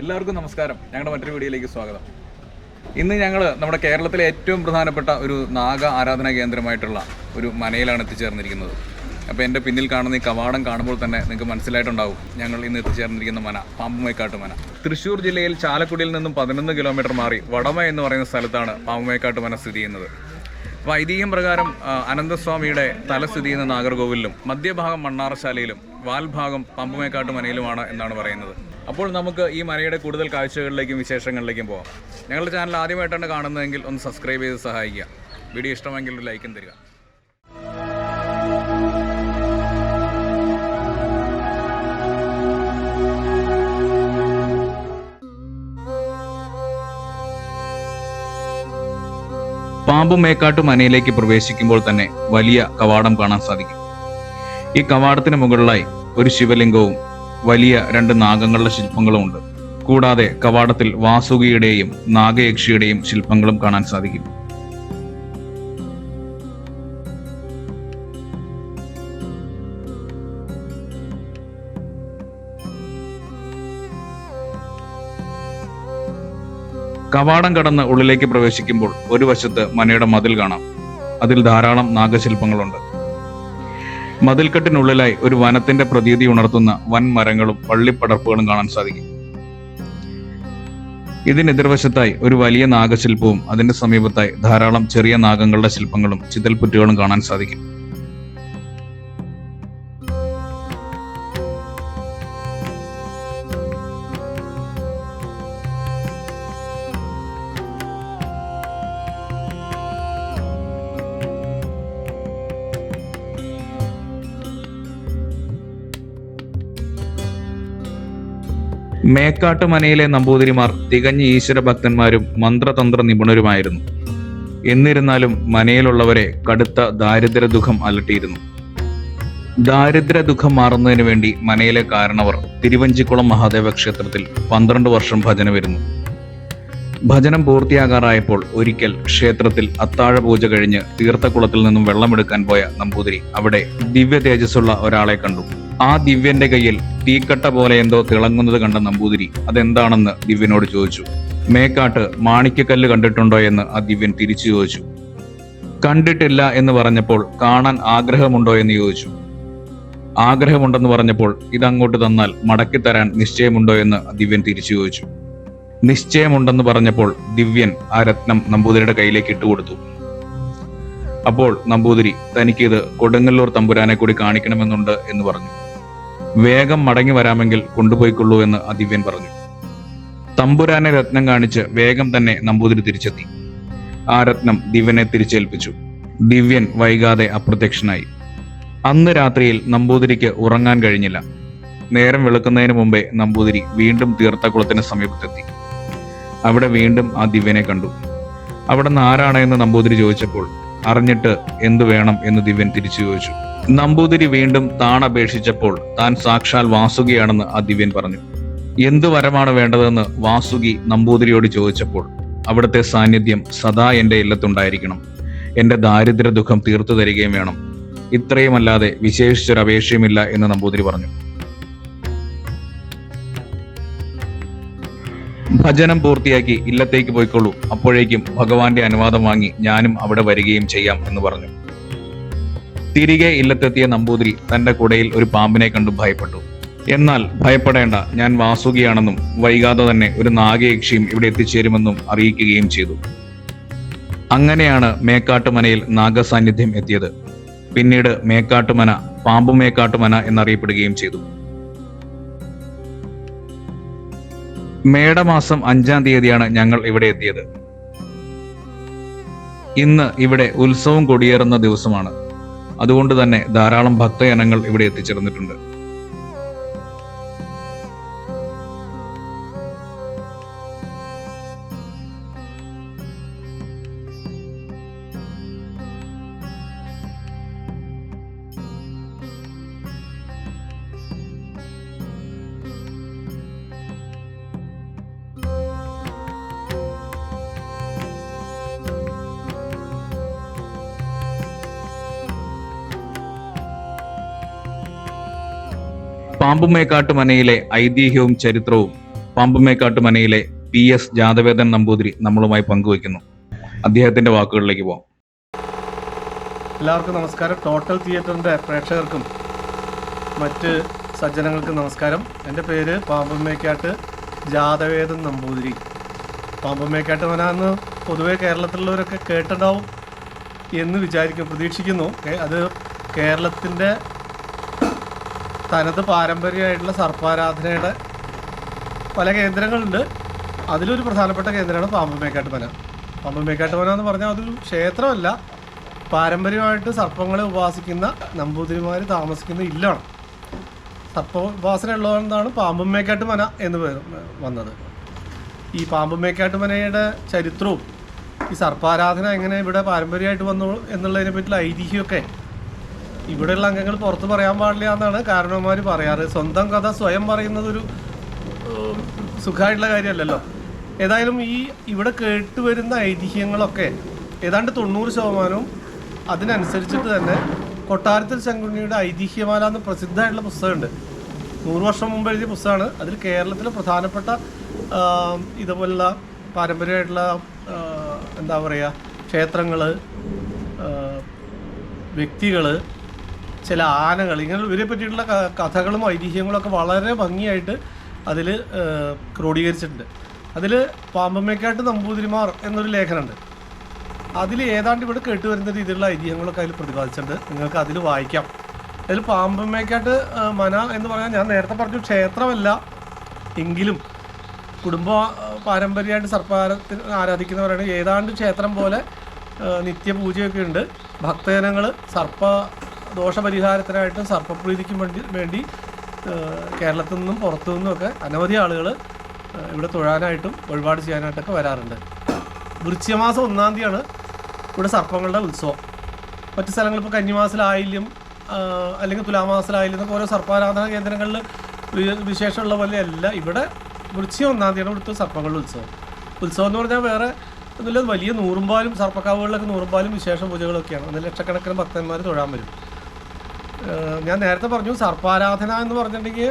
എല്ലാവർക്കും നമസ്കാരം. ഞങ്ങളുടെ മറ്റൊരു വീഡിയോയിലേക്ക് സ്വാഗതം. ഇന്ന് ഞങ്ങൾ നമ്മുടെ കേരളത്തിലെ ഏറ്റവും പ്രധാനപ്പെട്ട ഒരു നാഗ ആരാധനാ കേന്ദ്രമായിട്ടുള്ള ഒരു മനയിലാണ് എത്തിച്ചേർന്നിരിക്കുന്നത്. അപ്പോൾ എൻ്റെ പിന്നിൽ കാണുന്ന ഈ കവാടം കാണുമ്പോൾ തന്നെ നിങ്ങൾക്ക് മനസ്സിലായിട്ടുണ്ടാവും ഞങ്ങൾ ഇന്ന് എത്തിച്ചേർന്നിരിക്കുന്ന മന പാമ്പുമേക്കാട്ട് മന. തൃശ്ശൂർ ജില്ലയിൽ ചാലക്കുടിയിൽ നിന്നും 11 കിലോമീറ്റർ മാറി വടമ എന്ന് പറയുന്ന സ്ഥലത്താണ് പാമ്പുമേക്കാട്ട് മന സ്ഥിതി ചെയ്യുന്നത്. അപ്പോൾ ഐതിഹ്യം പ്രകാരം അനന്തസ്വാമിയുടെ തല സ്ഥിതി ചെയ്യുന്ന നാഗർകോവിലും മധ്യഭാഗം മണ്ണാറശാലയിലും വാൽഭാഗം പാമ്പുമേക്കാട്ട് മനയിലുമാണ് എന്നാണ് പറയുന്നത്. അപ്പോൾ നമുക്ക് ഈ മനയുടെ കൂടുതൽ കാഴ്ചകളിലേക്കും വിശേഷങ്ങളിലേക്കും പോകാം. ഞങ്ങളുടെ ചാനൽ ആദ്യമായിട്ടാണ് കാണുന്നതെങ്കിൽ ഒന്ന് സബ്സ്ക്രൈബ് ചെയ്ത് സഹായിക്കുക. വീഡിയോ ഇഷ്ടമെങ്കിൽ ഒരു ലൈക്കും തരിക. പാമ്പുമേക്കാട്ട് മനയിലേക്ക് പ്രവേശിക്കുമ്പോൾ തന്നെ വലിയ കവാടം കാണാൻ സാധിക്കും. ഈ കവാടത്തിന് മുകളിലായി ഒരു ശിവലിംഗവും വലിയ 2 നാഗങ്ങളുടെ ശില്പങ്ങളും ഉണ്ട്. കൂടാതെ കവാടത്തിൽ വാസുകിയുടെയും നാഗയക്ഷിയുടെയും ശില്പങ്ങളും കാണാൻ സാധിക്കും. കവാടം കടന്ന് ഉള്ളിലേക്ക് പ്രവേശിക്കുമ്പോൾ ഒരു വശത്ത് മനയുടെ മതിൽ കാണാം. അതിൽ ധാരാളം നാഗശില്പങ്ങളുണ്ട്. മതിൽക്കെട്ടിനുള്ളിലായി ഒരു വനത്തിന്റെ പ്രതീതി ഉണർത്തുന്ന വൻ മരങ്ങളും വള്ളിപ്പടർപ്പുകളും കാണാൻ സാധിക്കും. ഇതിനെതിർവശത്തായി ഒരു വലിയ നാഗശില്പവും അതിന്റെ സമീപത്തായി ധാരാളം ചെറിയ നാഗങ്ങളുടെ ശില്പങ്ങളും ചിതൽപുറ്റുകളും കാണാൻ സാധിക്കും. മേക്കാട്ട് മനയിലെ നമ്പൂതിരിമാർ തികഞ്ഞ ഈശ്വര ഭക്തന്മാരും മന്ത്രതന്ത്ര നിപുണരുമായിരുന്നു. എന്നിരുന്നാലും മനയിലുള്ളവരെ കടുത്ത ദാരിദ്ര്യ ദുഃഖം അലട്ടിയിരുന്നു. ദാരിദ്ര്യ ദുഃഖം മാറുന്നതിന് വേണ്ടി മനയിലെ കാരണവർ തിരുവഞ്ചിക്കുളം മഹാദേവ ക്ഷേത്രത്തിൽ 12 വർഷം ഭജന വരുന്നു. ഭജനം പൂർത്തിയാകാറായപ്പോൾ ഒരിക്കൽ ക്ഷേത്രത്തിൽ അത്താഴ പൂജ കഴിഞ്ഞ് തീർത്ഥക്കുളത്തിൽ നിന്നും വെള്ളമെടുക്കാൻ പോയ നമ്പൂതിരി അവിടെ ദിവ്യ തേജസ്സുള്ള ഒരാളെ കണ്ടു. ആ ദിവ്യന്റെ കയ്യിൽ തീക്കട്ട പോലെ എന്തോ തിളങ്ങുന്നത് കണ്ട നമ്പൂതിരി അതെന്താണെന്ന് ദിവ്യനോട് ചോദിച്ചു. മേക്കാട്ട് മാണിക്യക്കല്ല് കണ്ടിട്ടുണ്ടോ എന്ന് ആ ദിവ്യൻ തിരിച്ചു ചോദിച്ചു. കണ്ടിട്ടില്ല എന്ന് പറഞ്ഞപ്പോൾ കാണാൻ ആഗ്രഹമുണ്ടോ എന്ന് ചോദിച്ചു. ആഗ്രഹമുണ്ടെന്ന് പറഞ്ഞപ്പോൾ ഇതങ്ങോട്ട് തന്നാൽ മടക്കിത്തരാൻ നിശ്ചയമുണ്ടോ എന്ന് ദിവ്യൻ തിരിച്ചു ചോദിച്ചു. നിശ്ചയമുണ്ടെന്ന് പറഞ്ഞപ്പോൾ ദിവ്യൻ ആ രത്നം നമ്പൂതിരിയുടെ കയ്യിലേക്ക് ഇട്ടുകൊടുത്തു. അപ്പോൾ നമ്പൂതിരി തനിക്കിത് കൊടുങ്ങല്ലൂർ തമ്പുരാനെ കൂടി കാണിക്കണമെന്നുണ്ട് എന്ന് പറഞ്ഞു. വേഗം മടങ്ങി വരാമെങ്കിൽ കൊണ്ടുപോയിക്കൊള്ളൂ എന്ന് ആ ദിവ്യൻ പറഞ്ഞു. തമ്പുരാനെ രത്നം കാണിച്ച് വേഗം തന്നെ നമ്പൂതിരി തിരിച്ചെത്തി. ആ രത്നം ദിവ്യനെ തിരിച്ചേൽപ്പിച്ചു. ദിവ്യൻ വൈകാതെ അപ്രത്യക്ഷനായി. അന്ന് രാത്രിയിൽ നമ്പൂതിരിക്ക് ഉറങ്ങാൻ കഴിഞ്ഞില്ല. നേരം വെളുക്കുന്നതിന് മുമ്പേ നമ്പൂതിരി വീണ്ടും തീർത്ഥക്കുളത്തിന് സമീപത്തെത്തി. അവിടെ വീണ്ടും ആ ദിവ്യനെ കണ്ടു. അവിടെ നിന്ന് ആരാണ് എന്ന് നമ്പൂതിരി ചോദിച്ചപ്പോൾ അറിഞ്ഞിട്ട് എന്തു വേണം എന്ന് ദിവ്യൻ തിരിച്ചു ചോദിച്ചു. നമ്പൂതിരി വീണ്ടും താണപേക്ഷിച്ചപ്പോൾ താൻ സാക്ഷാൽ വാസുകിയാണെന്ന് ആ ദിവ്യൻ പറഞ്ഞു. എന്തു വരമാണ് വേണ്ടതെന്ന് വാസുകി നമ്പൂതിരിയോട് ചോദിച്ചപ്പോൾ അവിടുത്തെ സാന്നിധ്യം സദാ എന്റെ ഇല്ലത്തുണ്ടായിരിക്കണം, എന്റെ ദാരിദ്ര്യ ദുഃഖം തീർത്തു തരികയും വേണം, ഇത്രയുമല്ലാതെ വിശേഷിച്ചൊരപേക്ഷയുമില്ല എന്ന് നമ്പൂതിരി പറഞ്ഞു. ഭജനം പൂർത്തിയാക്കി ഇല്ലത്തേക്ക് പോയിക്കൊള്ളൂ, അപ്പോഴേക്കും ഭഗവാന്റെ അനുവാദം വാങ്ങി ഞാനും അവിടെ വരികയും ചെയ്യാം എന്ന് പറഞ്ഞു. തിരികെ ഇല്ലത്തെത്തിയ നമ്പൂതിരി തന്റെ കുടയിൽ ഒരു പാമ്പിനെ കണ്ടു ഭയപ്പെട്ടു. എന്നാൽ ഭയപ്പെടേണ്ട, ഞാൻ വാസുകിയാണെന്നും വൈകാതെ തന്നെ ഒരു നാഗയക്ഷിയും ഇവിടെ എത്തിച്ചേരുമെന്നും അറിയിക്കുകയും ചെയ്തു. അങ്ങനെയാണ് മേക്കാട്ടുമനയിൽ നാഗസാന്നിധ്യം എത്തിയത്. പിന്നീട് മേക്കാട്ടുമന പാമ്പുമേക്കാട്ടുമന എന്നറിയപ്പെടുകയും ചെയ്തു. മേടമാസം 5-ാം തീയതിയാണ് ഞങ്ങൾ ഇവിടെ എത്തിയത്. ഇന്ന് ഇവിടെ ഉത്സവം കൊടിയേറുന്ന ദിവസമാണ്. അതുകൊണ്ട് തന്നെ ധാരാളം ഭക്തജനങ്ങൾ ഇവിടെ എത്തിച്ചേർന്നിട്ടുണ്ട്. പാമ്പുമേക്കാട്ട് മനയിലെ ഐതിഹ്യവും ചരിത്രവും പാമ്പുമേക്കാട്ട് മനയിലെ PS ജാതവേദൻ നമ്പൂതിരി നമ്മളുമായി പങ്കുവയ്ക്കുന്നു. അദ്ദേഹത്തിന്റെ വാക്കുകളിലേക്ക് പോകാം. എല്ലാവർക്കും നമസ്കാരം. ടോട്ടൽ തിയേറ്ററിൻ്റെ പ്രേക്ഷകർക്കും മറ്റ് സജ്ജനങ്ങൾക്കും നമസ്കാരം. എൻ്റെ പേര് പാമ്പുമേക്കാട്ട് ജാതവേദൻ നമ്പൂതിരി. പാമ്പുമേക്കാട്ട് മന എന്ന് പൊതുവെ കേരളത്തിലുള്ളവരൊക്കെ കേട്ടിട്ടുണ്ടാവും എന്ന് പ്രതീക്ഷിക്കുന്നു. അത് കേരളത്തിൻ്റെ തനത് പാരമ്പര്യമായിട്ടുള്ള സർപ്പാരാധനയുടെ പല കേന്ദ്രങ്ങളുണ്ട്. അതിലൊരു പ്രധാനപ്പെട്ട കേന്ദ്രമാണ് പാമ്പുമേക്കാട്ട് മന. പാമ്പുമേക്കാട്ട് മന എന്ന് പറഞ്ഞാൽ അതൊരു ക്ഷേത്രമല്ല, പാരമ്പര്യമായിട്ട് സർപ്പങ്ങളെ ഉപാസിക്കുന്ന നമ്പൂതിരിമാർ താമസിക്കുന്ന ഇല്ലാണ്. സർപ്പ ഉപാസന ഉള്ളതുകൊണ്ടാണ് പാമ്പുമേക്കാട്ട് മന എന്ന് പേര് വന്നത്. ഈ പാമ്പുമേക്കാട്ട് മനയുടെ ചരിത്രവും ഈ സർപ്പാരാധന എങ്ങനെ ഇവിടെ പാരമ്പര്യമായിട്ട് വന്നു എന്നുള്ളതിനെ പറ്റിയുള്ള ഐതിഹ്യമൊക്കെ ഇവിടെയുള്ള അംഗങ്ങൾ പുറത്ത് പറയാൻ പാടില്ല എന്നാണ് കാരണവന്മാർ പറയാറ്. സ്വന്തം കഥ സ്വയം പറയുന്നതൊരു സുഖമായിട്ടുള്ള കാര്യമല്ലല്ലോ. ഏതായാലും ഇവിടെ കേട്ടുവരുന്ന ഐതിഹ്യങ്ങളൊക്കെ ഏതാണ്ട് 90% അതിനനുസരിച്ചിട്ട് തന്നെ കൊട്ടാരത്തിൽ ശങ്കുണ്ണിയുടെ ഐതിഹ്യമാല എന്ന് പ്രസിദ്ധമായിട്ടുള്ള പുസ്തകമുണ്ട്. 100 വർഷം മുമ്പ് എഴുതിയ പുസ്തകമാണ്. അതിൽ കേരളത്തിലെ പ്രധാനപ്പെട്ട ഇതുപോലുള്ള പാരമ്പര്യമായിട്ടുള്ള എന്താ പറയുക, ക്ഷേത്രങ്ങൾ, വ്യക്തികൾ, ചില ആനകൾ, ഇങ്ങനെ ഇവരെ പറ്റിയിട്ടുള്ള കഥകളും ഐതിഹ്യങ്ങളൊക്കെ വളരെ ഭംഗിയായിട്ട് അതിൽ ക്രോഡീകരിച്ചിട്ടുണ്ട്. അതിൽ പാമ്പുമേക്കാട്ട് നമ്പൂതിരിമാർ എന്നൊരു ലേഖനമുണ്ട്. അതിൽ ഏതാണ്ട് ഇവിടെ കേട്ടുവരുന്ന രീതിയിലുള്ള ഐതിഹ്യങ്ങളൊക്കെ അതിൽ പ്രതിപാദിച്ചിട്ടുണ്ട്. നിങ്ങൾക്ക് അതിൽ വായിക്കാം. അതിൽ പാമ്പുമേക്കാട്ട് മന എന്ന് പറഞ്ഞാൽ ഞാൻ നേരത്തെ പറഞ്ഞു ക്ഷേത്രമല്ല എങ്കിലും കുടുംബ പാരമ്പര്യമായിട്ട് സർപ്പാരത്തിൽ ആരാധിക്കുന്നവരാണ്. ഏതാണ്ട് ക്ഷേത്രം പോലെ നിത്യപൂജയൊക്കെ ഉണ്ട്. ഭക്തജനങ്ങൾ സർപ്പ ദോഷപരിഹാരത്തിനായിട്ടും സർപ്പപ്രീതിക്കും വേണ്ടി കേരളത്തിൽ നിന്നും പുറത്തു നിന്നുമൊക്കെ അനവധി ആളുകൾ ഇവിടെ തൊഴാനായിട്ടും വഴിപാട് ചെയ്യാനായിട്ടൊക്കെ വരാറുണ്ട്. വൃശ്ചികമാസം 1-ാം തീയതിയാണ് ഇവിടെ സർപ്പങ്ങളുടെ ഉത്സവം. മറ്റ് സ്ഥലങ്ങളിൽ ഇപ്പോൾ കന്നിമാസത്തിലായാലും അല്ലെങ്കിൽ തുലാമാസത്തിലായാലും എന്നൊക്കെ ഓരോ സർപ്പാരാധന കേന്ദ്രങ്ങളിൽ വിശേഷമുള്ള പോലെയല്ല, ഇവിടെ വൃശ്ചികം 1-ാം തീയതിയാണ് ഇവിടുത്തെ സർപ്പങ്ങളുടെ ഉത്സവം. ഉത്സവം എന്ന് പറഞ്ഞാൽ വേറെ ഒന്നുമില്ല, വലിയ നൂറുമ്പാലും സർപ്പക്കാവുകളിലൊക്കെ നൂറുമ്പാലും വിശേഷ പൂജകളൊക്കെയാണ്. അതിൽ ലക്ഷക്കണക്കിന് ഭക്തന്മാർ തൊഴാൻ വരും. ഞാൻ നേരത്തെ പറഞ്ഞു സർപ്പാരാധന എന്ന് പറഞ്ഞിട്ടുണ്ടെങ്കിൽ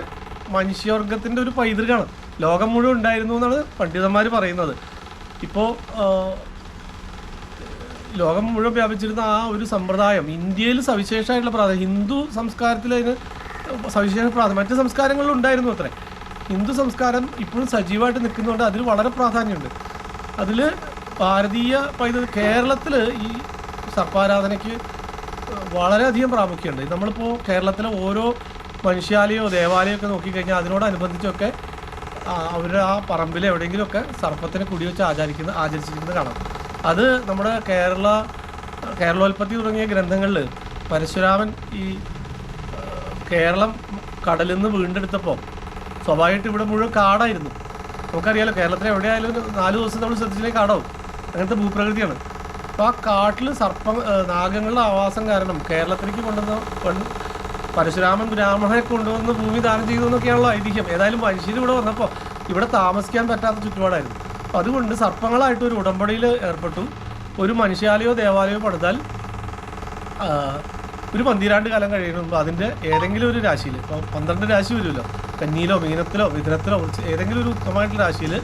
മനുഷ്യവർഗത്തിൻ്റെ ഒരു പൈതൃകമാണ്. ലോകം മുഴുവൻ ഉണ്ടായിരുന്നു എന്നാണ് പണ്ഡിതന്മാർ പറയുന്നത്. ഇപ്പോൾ ലോകം മുഴുവൻ വ്യാപിച്ചിരുന്ന ആ ഒരു സമ്പ്രദായം ഇന്ത്യയിൽ സവിശേഷമായിട്ടുള്ള പ്രാധാന്യം, ഹിന്ദു സംസ്കാരത്തിൽ അതിന് സവിശേഷ പ്രാധാന്യം, മറ്റ് സംസ്കാരങ്ങളിലും ഉണ്ടായിരുന്നു അത്രേ. ഹിന്ദു സംസ്കാരം ഇപ്പോഴും സജീവമായിട്ട് നിൽക്കുന്നതുകൊണ്ട് അതിൽ വളരെ പ്രാധാന്യമുണ്ട്. അതിൽ ഭാരതീയ പൈതൃകം കേരളത്തിൽ ഈ സർപ്പാരാധനയ്ക്ക് വളരെയധികം പ്രാമുഖ്യമുണ്ട്. നമ്മളിപ്പോൾ കേരളത്തിലെ ഓരോ മനുഷ്യാലയോ ദേവാലയമൊക്കെ നോക്കിക്കഴിഞ്ഞാൽ അതിനോടനുബന്ധിച്ചൊക്കെ അവരുടെ ആ പറമ്പിൽ എവിടെയെങ്കിലുമൊക്കെ സർപ്പത്തിനെ കുടിവെച്ച് ആചരിച്ചിരിക്കുന്നത് കാണാം. അത് നമ്മുടെ കേരളോൽപ്പത്തി തുടങ്ങിയ ഗ്രന്ഥങ്ങളിൽ പരശുരാമൻ ഈ കേരളം കടലിൽ നിന്ന് വീണ്ടെടുത്തപ്പോൾ സ്വാഭാവികമായിട്ട് ഇവിടെ മുഴുവൻ കാടായിരുന്നു. നമുക്കറിയാലോ, കേരളത്തിൽ എവിടെയായാലും 4 ദിവസം നമ്മൾ ശ്രദ്ധിച്ചില്ലെങ്കിൽ കാടാവും. അങ്ങനത്തെ ഭൂപ്രകൃതിയാണ്. അപ്പോൾ ആ കാട്ടിൽ നാഗങ്ങളുടെ ആവാസം കാരണം കേരളത്തിലേക്ക് കൊണ്ടുവന്ന പരശുരാമൻ ബ്രാഹ്മണനെ കൊണ്ടുവന്ന് ഭൂമി ദാനം ചെയ്തു എന്നൊക്കെയാണല്ലോ ഐതിഹ്യം. ഏതായാലും മനുഷ്യർ ഇവിടെ വന്നപ്പോൾ ഇവിടെ താമസിക്കാൻ പറ്റാത്ത ചുറ്റുപാടായിരുന്നു. അപ്പോൾ അതുകൊണ്ട് സർപ്പങ്ങളായിട്ട് ഒരു ഉടമ്പടിയിൽ ഏർപ്പെട്ടു. ഒരു മനുഷ്യാലയോ ദേവാലയോ പണിതാൽ ഒരു 12 കാലം കഴിയുമ്പോൾ അതിൻ്റെ ഏതെങ്കിലും ഒരു രാശിയിൽ, ഇപ്പോൾ 12 രാശി വരുമല്ലോ, കന്നിയിലോ മീനത്തിലോ മിഥുനത്തിലോ ഏതെങ്കിലും ഒരു ഉത്തമമായിട്ടുള്ള രാശിയിൽ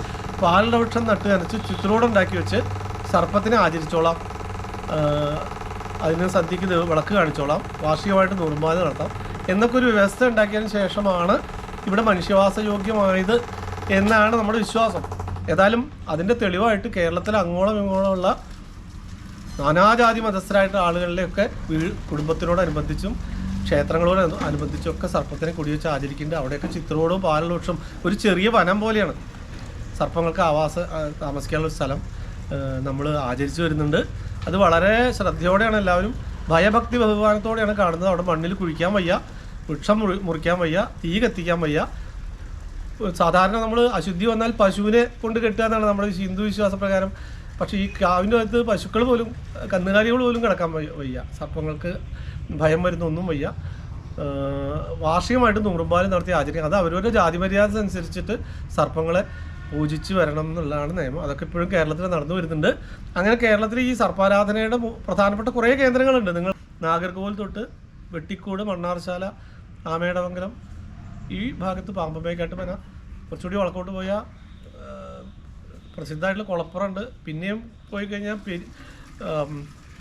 പാലുള്ള വൃക്ഷം നട്ട് നനച്ച് ചുറ്റുറോടുണ്ടാക്കി വെച്ച് സർപ്പത്തിനെ ആചരിച്ചോളാം, അതിന് സന്ധ്യയ്ക്ക് വിളക്ക് കാണിച്ചോളാം, വാർഷികമായിട്ട് നൂറുമാല നടത്താം എന്നൊക്കെ ഒരു വ്യവസ്ഥ ഉണ്ടാക്കിയതിന് ശേഷമാണ് ഇവിടെ മനുഷ്യവാസയോഗ്യമായത് എന്നാണ് നമ്മുടെ വിശ്വാസം. ഏതായാലും അതിൻ്റെ തെളിവായിട്ട് കേരളത്തിൽ അങ്ങോളം ഇങ്ങോളമുള്ള നാനാജാതി മതസ്ഥരായിട്ട് ആളുകളിലെയൊക്കെ കുടുംബത്തിനോടനുബന്ധിച്ചും ക്ഷേത്രങ്ങളോട് അനുബന്ധിച്ചൊക്കെ സർപ്പത്തിനെ കുടിവെച്ച് ആചരിക്കുന്നുണ്ട്. അവിടെയൊക്കെ ചിത്രയോടും പാലുള്ള വൃക്ഷം ഒരു ചെറിയ വനം പോലെയാണ് സർപ്പങ്ങൾക്ക് താമസിക്കാനുള്ള ഒരു സ്ഥലം നമ്മൾ ആചരിച്ചു വരുന്നുണ്ട്. അത് വളരെ ശ്രദ്ധയോടെയാണ് എല്ലാവരും, ഭയഭക്തി ബഹുമാനത്തോടെയാണ് കാണുന്നത്. അവിടെ മണ്ണിൽ കുഴിക്കാൻ വയ്യ, വൃക്ഷം മുറിക്കാൻ വയ്യ, തീ കത്തിക്കാൻ വയ്യ. സാധാരണ നമ്മൾ അശുദ്ധി വന്നാൽ പശുവിനെ കൊണ്ട് കെട്ടുക എന്നാണ് നമ്മുടെ ഹിന്ദു വിശ്വാസപ്രകാരം. പക്ഷേ ഈ കാവിൻ്റെ അകത്ത് പശുക്കൾ പോലും, കന്നുകാലികൾ പോലും കിടക്കാൻ വയ്യ. സർപ്പങ്ങൾക്ക് ഭയം വരുന്നൊന്നും വയ്യ. വാർഷികമായിട്ട് നൂറുമ്പാലും നടത്തി ആചരിക്കുക. അത് അവരവരുടെ ജാതി മര്യാദ അനുസരിച്ചിട്ട് സർപ്പങ്ങളെ പൂജിച്ച് വരണം എന്നുള്ളതാണ് നിയമം. അതൊക്കെ ഇപ്പോഴും കേരളത്തിൽ നടന്നു വരുന്നുണ്ട്. അങ്ങനെ കേരളത്തിൽ ഈ സർപ്പാരാധനയുടെ പ്രധാനപ്പെട്ട കുറേ കേന്ദ്രങ്ങളുണ്ട്. നിങ്ങൾ നാഗർകോവിൽ തൊട്ട് വെട്ടിക്കോട്, മണ്ണാർശാല, ആമേടമംഗലം, ഈ ഭാഗത്ത് പാമ്പുമേക്കാട്ട് മന, കുറച്ചുകൂടി വടക്കോട്ട് പോയാൽ പ്രസിദ്ധമായിട്ടുള്ള കുളപ്പുറമുണ്ട്. പിന്നെയും പോയി കഴിഞ്ഞാൽ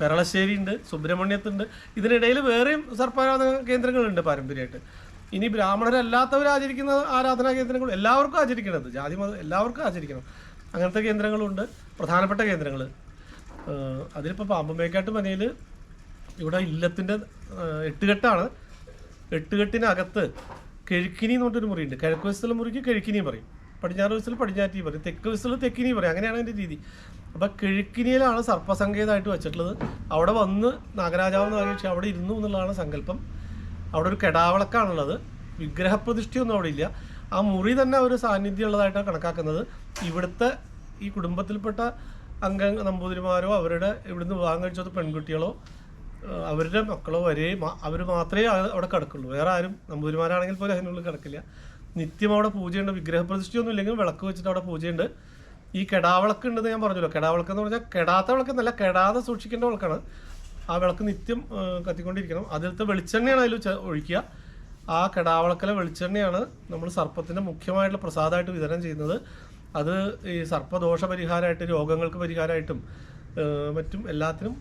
പെരളശ്ശേരി ഉണ്ട്, സുബ്രഹ്മണ്യത്തുണ്ട്. ഇതിനിടയിൽ വേറെയും സർപ്പാരാധന കേന്ദ്രങ്ങളുണ്ട് പാരമ്പര്യമായിട്ട്. ഇനി ബ്രാഹ്മണരല്ലാത്തവർ ആചരിക്കുന്ന ആരാധനാ കേന്ദ്രങ്ങൾ എല്ലാവർക്കും ആചരിക്കണത്, ജാതി മതം എല്ലാവർക്കും ആചരിക്കണം. അങ്ങനത്തെ കേന്ദ്രങ്ങളുണ്ട്, പ്രധാനപ്പെട്ട കേന്ദ്രങ്ങൾ. അതിലിപ്പോൾ പാമ്പുമേക്കാട്ട് മനയിൽ ഇവിടെ ഇല്ലത്തിൻ്റെ 8 കെട്ടാണ്. 8 കെട്ടിനകത്ത് കിഴുക്കിനി എന്ന് പറഞ്ഞൊരു മുറിയുണ്ട്. കിഴക്ക് വശത്തുള്ള മുറിക്ക് കിഴുക്കിനിയും പറയും, പടിഞ്ഞാറ് വശത്തിൽ പടിഞ്ഞാറ്റി പറയും, തെക്ക് വശത്തുള്ള തെക്കിനിയും പറയും. അങ്ങനെയാണ് അതിൻ്റെ രീതി. അപ്പോൾ കിഴുക്കിനിയിലാണ് സർപ്പസങ്കേതമായിട്ട് വെച്ചിട്ടുള്ളത്. അവിടെ വന്ന് നാഗരാജാവെന്ന് ആഘോഷിച്ച് അവിടെ ഇരുന്നു എന്നുള്ളതാണ് സങ്കല്പം. അവിടെ ഒരു കെടാവിളക്കാണുള്ളത്, വിഗ്രഹപ്രതിഷ്ഠയൊന്നും അവിടെ ഇല്ല. ആ മുറി തന്നെ ഒരു സാന്നിധ്യം ഉള്ളതായിട്ടാണ് കണക്കാക്കുന്നത്. ഇവിടുത്തെ ഈ കുടുംബത്തിൽപ്പെട്ട നമ്പൂതിരിമാരോ അവരുടെ ഇവിടുന്ന് വിവാഹം കഴിച്ചത് പെൺകുട്ടികളോ അവരുടെ മക്കളോ വരെ അവർ മാത്രമേ അവിടെ കിടക്കുള്ളൂ. വേറെ ആരും നമ്പൂതിരിമാരാണെങ്കിൽ പോലും അതിനുള്ളിൽ കിടക്കില്ല. നിത്യം അവിടെ പൂജയുണ്ട്. വിഗ്രഹപ്രതിഷ്ഠയൊന്നും ഇല്ലെങ്കിൽ വിളക്ക് വെച്ചിട്ട് അവിടെ പൂജയുണ്ട്. ഈ കെടാവിളക്ക് ഉണ്ടെന്ന് ഞാൻ പറഞ്ഞല്ലോ. കെടാവിളക്ക് എന്ന് പറഞ്ഞാൽ കെടാത്ത വിളക്കെന്നല്ല, കെടാതെ സൂക്ഷിക്കേണ്ട വിളക്കാണ്. ആ വിളക്ക് നിത്യം കത്തിക്കൊണ്ടിരിക്കണം. അതിലത്തെ വെളിച്ചെണ്ണയാണ് അതിൽ ഒഴിക്കുക. ആ കെടാവിളക്കിലെ വെളിച്ചെണ്ണയാണ് നമ്മൾ സർപ്പത്തിൻ്റെ മുഖ്യമായിട്ടുള്ള പ്രസാദമായിട്ട് വിതരണം ചെയ്യുന്നത്. അത് ഈ സർപ്പദോഷ പരിഹാരമായിട്ട്, രോഗങ്ങൾക്ക് പരിഹാരമായിട്ടും മറ്റും എല്ലാത്തിനും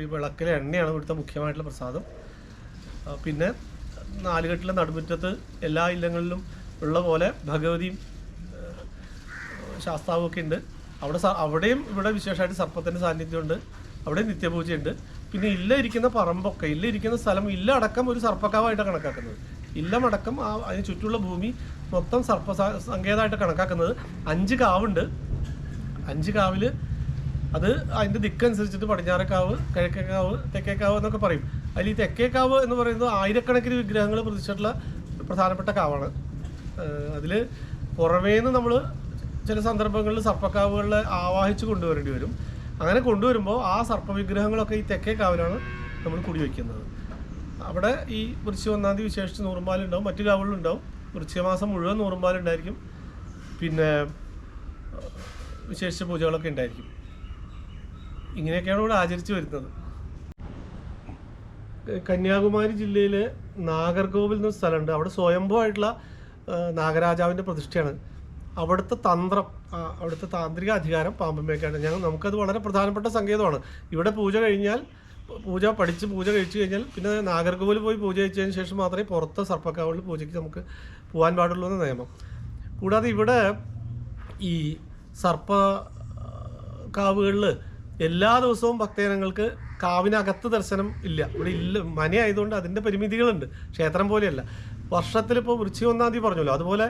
ഈ വിളക്കിലെ എണ്ണയാണ് ഇവിടുത്തെ മുഖ്യമായിട്ടുള്ള പ്രസാദം. പിന്നെ 4 കെട്ടിലെ നടുമുറ്റത്ത് എല്ലാ ഇല്ലങ്ങളിലും ഉള്ള പോലെ ഭഗവതിയും ശാസ്താവും ഒക്കെ ഉണ്ട്. അവിടെയും ഇവിടെ വിശേഷമായിട്ട് സർപ്പത്തിൻ്റെ സാന്നിധ്യമുണ്ട്. അവിടെ നിത്യപൂജയുണ്ട്. പിന്നെ ഇല്ല ഇരിക്കുന്ന പറമ്പൊക്കെ, ഇല്ല ഇരിക്കുന്ന സ്ഥലം, ഇല്ല അടക്കം ഒരു സർപ്പക്കാവായിട്ടാണ് കണക്കാക്കുന്നത്. ഇല്ലമടക്കം അതിന് ചുറ്റുമുള്ള ഭൂമി മൊത്തം സർപ്പ സങ്കേതമായിട്ട് കണക്കാക്കുന്നത്. 5 കാവുണ്ട്. 5 കാവിൽ അത് അതിൻ്റെ ദിക്കനുസരിച്ചിട്ട് പടിഞ്ഞാറേക്കാവ്, കിഴക്കേക്കാവ്, തെക്കേക്കാവ് എന്നൊക്കെ പറയും. അതിൽ ഈ തെക്കേക്കാവ് എന്ന് പറയുന്നത് ആയിരക്കണക്കിന് വിഗ്രഹങ്ങൾ പ്രതിഷ്ഠിച്ചിട്ടുള്ള പ്രധാനപ്പെട്ട കാവാണ്. അതിൽ പുറമേന്ന് നമ്മൾ ചില സന്ദർഭങ്ങളിൽ സർപ്പക്കാവുകളിൽ ആവാഹിച്ച് കൊണ്ടുവരേണ്ടി വരും. അങ്ങനെ കൊണ്ടുവരുമ്പോൾ ആ സർപ്പവിഗ്രഹങ്ങളൊക്കെ ഈ തെക്കേക്കാവിലാണ് നമ്മൾ കുടിവെക്കുന്നത്. അവിടെ ഈ വൃശ്ചിക 1-ാം തീയതി വിശേഷിച്ച് നൂറുമ്പാലുണ്ടാവും. മറ്റു കാവുകളിലുണ്ടാവും. വൃശ്ചിക മാസം മുഴുവൻ നൂറുമ്പാലുണ്ടായിരിക്കും. പിന്നെ വിശേഷിച്ച പൂജകളൊക്കെ ഉണ്ടായിരിക്കും. ഇങ്ങനെയൊക്കെയാണ് ഇവിടെ ആചരിച്ചു വരുന്നത്. കന്യാകുമാരി ജില്ലയിലെ നാഗർകോവിൽ എന്നൊരു സ്ഥലമുണ്ട്. അവിടെ സ്വയംഭൂവായിട്ടുള്ള നാഗരാജാവിൻ്റെ പ്രതിഷ്ഠയാണ്. അവിടുത്തെ തന്ത്രം, അവിടുത്തെ താന്ത്രിക അധികാരം പാമ്പുമേക്കാണ്. നമുക്കത് വളരെ പ്രധാനപ്പെട്ട സങ്കേതമാണ്. ഇവിടെ പൂജ കഴിഞ്ഞാൽ, പൂജ കഴിച്ചു കഴിഞ്ഞാൽ പിന്നെ നാഗർകോവിൽ പോയി പൂജ കഴിച്ചതിന് ശേഷം മാത്രമേ പുറത്തെ സർപ്പക്കാവുകളിൽ പൂജയ്ക്ക് നമുക്ക് പോകാൻ പാടുള്ളൂ എന്ന് നിയമം. കൂടാതെ ഇവിടെ ഈ സർപ്പ കാവുകളിൽ എല്ലാ ദിവസവും ഭക്തജനങ്ങൾക്ക് കാവിനകത്ത് ദർശനം ഇല്ല. ഇവിടെ ഇല്ല, മനയായതുകൊണ്ട് അതിൻ്റെ പരിമിതികളുണ്ട്. ക്ഷേത്രം പോലെയല്ല. വർഷത്തിലിപ്പോൾ വൃശ്ചിക 1-ാം തീയതി പറഞ്ഞല്ലോ, അതുപോലെ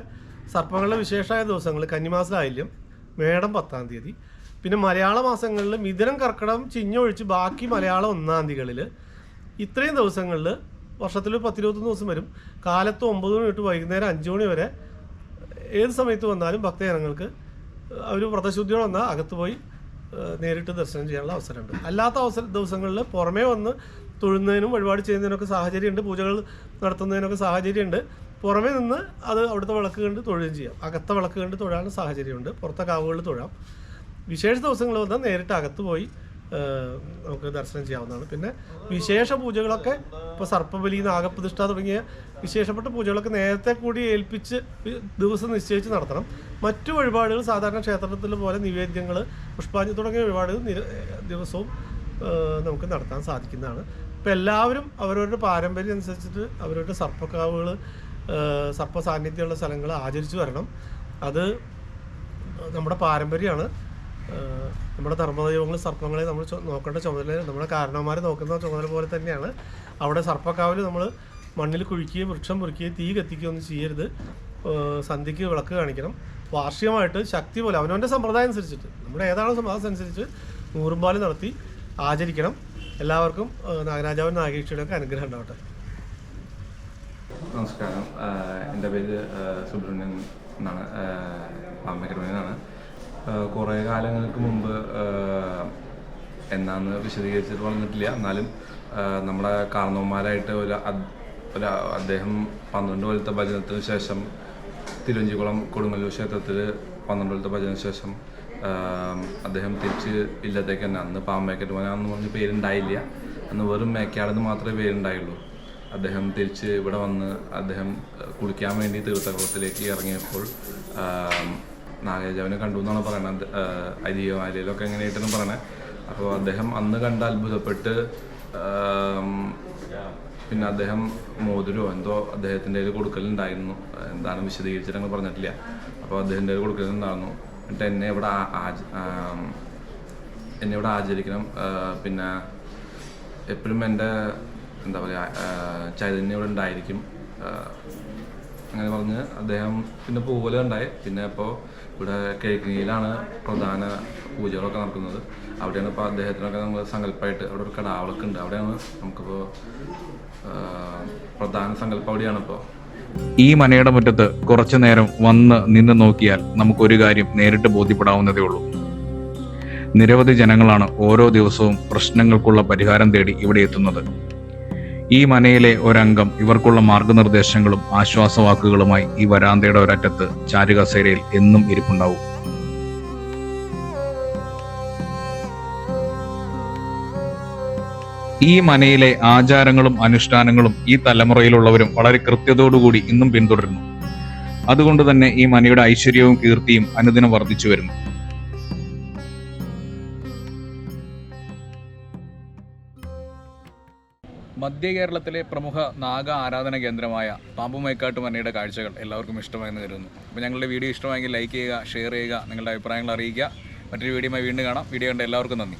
സർപ്പങ്ങളുടെ വിശേഷമായ ദിവസങ്ങൾ കന്നിമാസത്തിലായില്യം, മേടം 10-ാം തീയതി, പിന്നെ മലയാള മാസങ്ങളിൽ മിഥുനം, കർക്കിടകം, ചിങ്ങൊഴിച്ച് ബാക്കി മലയാളം 1-ാം തീയതികളിൽ ഇത്രയും ദിവസങ്ങളിൽ വർഷത്തിൽ 10-21 ദിവസം വരും. കാലത്ത് 9 മണി തൊട്ട് വൈകുന്നേരം 5 മണി വരെ ഏത് സമയത്ത് വന്നാലും ഭക്തജനങ്ങൾക്ക് അവർ വ്രതശുദ്ധിയോടെ വന്നാൽ അകത്ത് പോയി നേരിട്ട് ദർശനം ചെയ്യാനുള്ള അവസരമുണ്ട്. അല്ലാത്ത ദിവസങ്ങളിൽ പുറമേ വന്ന് തൊഴുന്നതിനും വഴിപാട് ചെയ്യുന്നതിനൊക്കെ സാഹചര്യമുണ്ട്. പൂജകൾ നടത്തുന്നതിനൊക്കെ സാഹചര്യമുണ്ട്. പുറമേ നിന്ന് അത് അവിടുത്തെ വിളക്ക് കണ്ട് തൊഴുകയും ചെയ്യാം. അകത്തെ വിളക്ക് കണ്ട് തൊഴാനുള്ള സാഹചര്യമുണ്ട്. പുറത്തെ കാവുകളിൽ തൊഴാം. വിശേഷ ദിവസങ്ങളിൽ വന്നാൽ നേരിട്ട് അകത്ത് പോയി നമുക്ക് ദർശനം ചെയ്യാവുന്നതാണ്. പിന്നെ വിശേഷ പൂജകളൊക്കെ ഇപ്പോൾ സർപ്പബലി, നാഗപ്രതിഷ്ഠ തുടങ്ങിയ വിശേഷപ്പെട്ട പൂജകളൊക്കെ നേരത്തെ കൂടി ഏൽപ്പിച്ച് ദിവസം നിശ്ചയിച്ച് നടത്തണം. മറ്റു വഴിപാടുകൾ സാധാരണ ക്ഷേത്രത്തിൽ പോലെ നിവേദ്യങ്ങൾ, പുഷ്പാഞ്ജലി തുടങ്ങിയ വഴിപാടുകൾ ദിവസവും നമുക്ക് നടത്താൻ സാധിക്കുന്നതാണ്. ഇപ്പോൾ എല്ലാവരും അവരവരുടെ പാരമ്പര്യം അനുസരിച്ചിട്ട് അവരവരുടെ സർപ്പക്കാവുകൾ, സർപ്പ സാന്നിധ്യമുള്ള സ്ഥലങ്ങൾ ആചരിച്ചു വരണം. അത് നമ്മുടെ പാരമ്പര്യമാണ്. നമ്മുടെ ധർമ്മദൈവങ്ങൾ സർപ്പങ്ങളെ നമ്മൾ നോക്കേണ്ട ചുമതല നമ്മുടെ കാരണവന്മാരെ നോക്കുന്ന ചുമതല പോലെ തന്നെയാണ്. അവിടെ സർപ്പക്കാവിൽ നമ്മൾ മണ്ണിൽ കുഴിക്കുകയും വൃക്ഷം മുറിക്കുകയും തീ കത്തിക്കുകയും ഒന്നും ചെയ്യരുത്. സന്ധ്യയ്ക്ക് വിളക്ക് കാണിക്കണം. വാർഷികമായിട്ട് ശക്തി പോലെ അവനവൻ്റെ സമ്പ്രദായം അനുസരിച്ചിട്ട്, നമ്മുടെ ഏതാണ് സമ്പ്രദായം അനുസരിച്ച് നൂറുമ്പാല് നടത്തി ആചരിക്കണം. എല്ലാവർക്കും നാഗരാജാവൻ നാഗേശ്വരിയുടെ ഒക്കെ അനുഗ്രഹം ഉണ്ടാവട്ടെ. നമസ്കാരം. എൻ്റെ പേര് സുബ്രഹ്മണ്യൻ എന്നാണ്, പാമ്പുമേക്കാട്. കുറേ കാലങ്ങൾക്ക് മുമ്പ് എന്നാന്ന് വിശദീകരിച്ചിട്ട് വന്നിട്ടില്ല. എന്നാലും നമ്മുടെ കാരണവന്മാരായിട്ട് അദ്ദേഹം 12 കൊല്ലത്തെ ഭജനത്തിന് ശേഷം തിരുവഞ്ചിക്കുളം കൊടുങ്ങല്ലൂർ ക്ഷേത്രത്തിൽ 12 കൊല്ലത്തെ ഭജനത്തിന് ശേഷം അദ്ദേഹം തിരിച്ച് ഇല്ലത്തേക്ക് തന്നെ. അന്ന് പാമ്പുമേക്കാട്ട് എന്ന് പറഞ്ഞ് പേരുണ്ടായില്ല. അന്ന് വെറും മേക്കാടെന്ന് മാത്രമേ പേരുണ്ടായുള്ളൂ. അദ്ദേഹം തിരിച്ച് ഇവിടെ വന്ന് അദ്ദേഹം കുളിക്കാൻ വേണ്ടി തീർത്ഥകുളത്തിലേക്ക് ഇറങ്ങിയപ്പോൾ നാഗരാജാവിനെ കണ്ടു എന്നാണ് പറയുന്നത്. ഐതിഹ്യമാലയിലൊക്കെ എങ്ങനെയായിട്ടാണ് പറയണത്. അപ്പോൾ അദ്ദേഹം അന്ന് കണ്ട് അത്ഭുതപ്പെട്ട് പിന്നെ അദ്ദേഹം മോതിരോ എന്തോ അദ്ദേഹത്തിൻ്റെ കയ്യിൽ കൊടുക്കലുണ്ടായിരുന്നു. എന്താണ് വിശദീകരിച്ചിട്ട് ഞങ്ങൾ പറഞ്ഞിട്ടില്ല. അപ്പോൾ അദ്ദേഹത്തിൻ്റെ കയ്യിൽ കൊടുക്കലുണ്ടായിരുന്നു. എന്നിട്ട് എന്നെ ഇവിടെ ആചരിക്കണം, പിന്നെ എപ്പോഴും എൻ്റെ എന്താ പറയുക ചൈതന്യം ഇവിടെ ഉണ്ടായിരിക്കും അങ്ങനെ പറഞ്ഞ് അദ്ദേഹം പിന്നെ പോലെ ഉണ്ടായി. പിന്നെ ഇപ്പോൾ ഇവിടെ കിഴക്കിനിയിലാണ് പ്രധാന പൂജകളൊക്കെ നടക്കുന്നത്. അവിടെയാണ് ഇപ്പോൾ അദ്ദേഹത്തിനൊക്കെ നമ്മൾ സങ്കല്പമായിട്ട് അവിടെ ഒരു കടാവളൊക്കെ ഉണ്ട്. അവിടെയാണ് നമുക്കിപ്പോൾ പ്രധാന സങ്കല്പം അവിടെയാണ് ഇപ്പോൾ. ഈ മനയുടെ മുറ്റത്ത് കുറച്ചു നേരം വന്ന് നിന്ന് നോക്കിയാൽ നമുക്കൊരു കാര്യം നേരിട്ട് ബോധ്യപ്പെടാവുന്നതേ ഉള്ളൂ. നിരവധി ജനങ്ങളാണ് ഓരോ ദിവസവും പ്രശ്നങ്ങൾക്കുള്ള പരിഹാരം തേടി ഇവിടെ എത്തുന്നത്. ഈ മനയിലെ ഒരംഗം ഇവർക്കുള്ള മാർഗനിർദ്ദേശങ്ങളും ആശ്വാസവാക്കുകളുമായി ഈ വരാന്തയുടെ ഒരറ്റത്ത് ചാരുകസേരയിൽ എന്നും ഇരിപ്പുണ്ടാവും. ഈ മനയിലെ ആചാരങ്ങളും അനുഷ്ഠാനങ്ങളും ഈ തലമുറയിലുള്ളവരും വളരെ കൃത്യതയോടുകൂടി ഇന്നും പിന്തുടരുന്നു. അതുകൊണ്ട് തന്നെ ഈ മനയുടെ ഐശ്വര്യവും കീർത്തിയും അനുദിനം വർദ്ധിച്ചു വരുന്നു. മധ്യ കേരളത്തിലെ പ്രമുഖ നാഗ ആരാധന കേന്ദ്രമായ പാമ്പുമേക്കാട്ട് മനയുടെ കാഴ്ചകൾ എല്ലാവർക്കും ഇഷ്ടമായെന്ന് കരുതുന്നു. അപ്പോൾ ഞങ്ങളുടെ വീഡിയോ ഇഷ്ടമായെങ്കിൽ ലൈക്ക് ചെയ്യുക, ഷെയർ ചെയ്യുക, നിങ്ങളുടെ അഭിപ്രായങ്ങൾ അറിയിക്കുക. മറ്റൊരു വീഡിയോയുമായി വീണ്ടും കാണാം. വീഡിയോ കണ്ട എല്ലാവർക്കും നന്ദി.